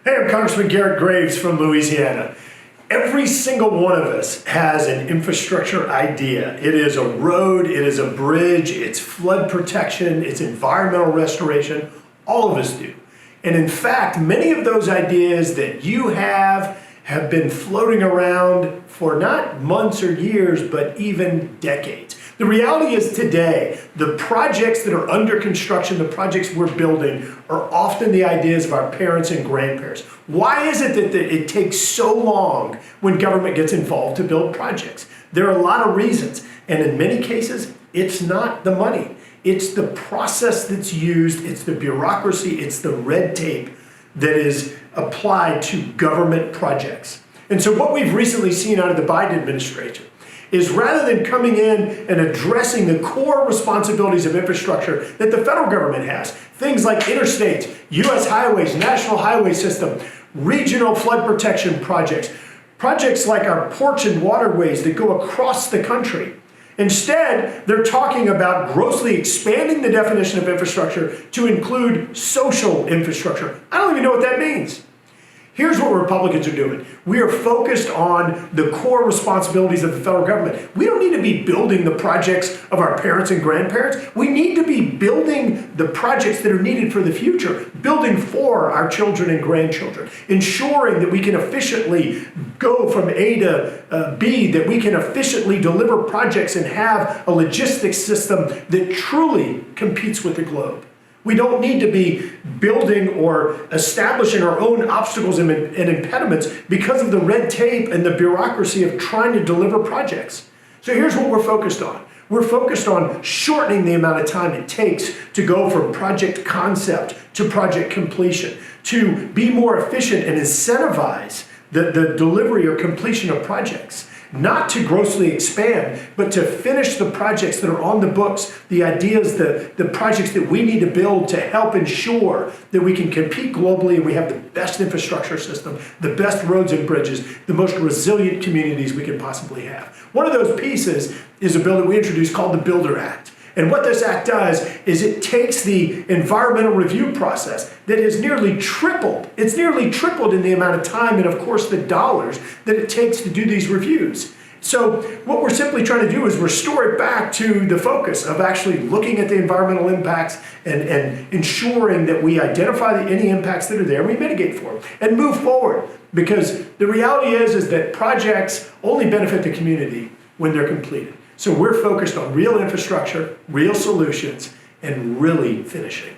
Hey, I'm Congressman Garret from Louisiana. Every single one of us has an infrastructure idea. It is a road, it is a bridge, it's flood protection, it's environmental restoration. All of us do. And in fact, many of those ideas that you have been floating around for not months or years, but even decades. The reality is today, the projects that are under construction, the projects we're building, are often the ideas of our parents and grandparents. Why is it that it takes so long when government gets involved to build projects? There are a lot of reasons, and in many cases, it's not the money. It's the process that's used, it's the bureaucracy, it's the red tape that is applied to government projects. And so what we've recently seen out of the Biden administration is rather than coming in and addressing the core responsibilities of infrastructure that the federal government has, things like interstates, U.S. highways, national highway system, regional flood protection projects, projects like our ports and waterways that go across the country. Instead, they're talking about grossly expanding the definition of infrastructure to include social infrastructure. I don't even know what that means. Here's what Republicans are doing. We are focused on the core responsibilities of the federal government. We don't need to be building the projects of our parents and grandparents. We need to be building the projects that are needed for the future, building for our children and grandchildren, ensuring that we can efficiently go from A to B, that we can efficiently deliver projects and have a logistics system that truly competes with the globe. We don't need to be building or establishing our own obstacles and impediments because of the red tape and the bureaucracy of trying to deliver projects. So here's what we're focused on. We're focused on shortening the amount of time it takes to go from project concept to project completion, to be more efficient and incentivize the delivery or completion of projects. Not to grossly expand, but to finish the projects that are on the books, the ideas, the projects that we need to build to help ensure that we can compete globally and we have the best infrastructure system, the best roads and bridges, the most resilient communities we can possibly have. One of those pieces is a bill that we introduced called the Builder Act. And what this act does is it takes the environmental review process that has nearly tripled. It's nearly tripled in the amount of time and, of course, the dollars that it takes to do these reviews. So what we're simply trying to do is restore it back to the focus of actually looking at the environmental impacts and ensuring that we identify any impacts that are there and we mitigate for them and move forward. Because the reality is that projects only benefit the community when they're completed. So we're focused on real infrastructure, real solutions, and really finishing.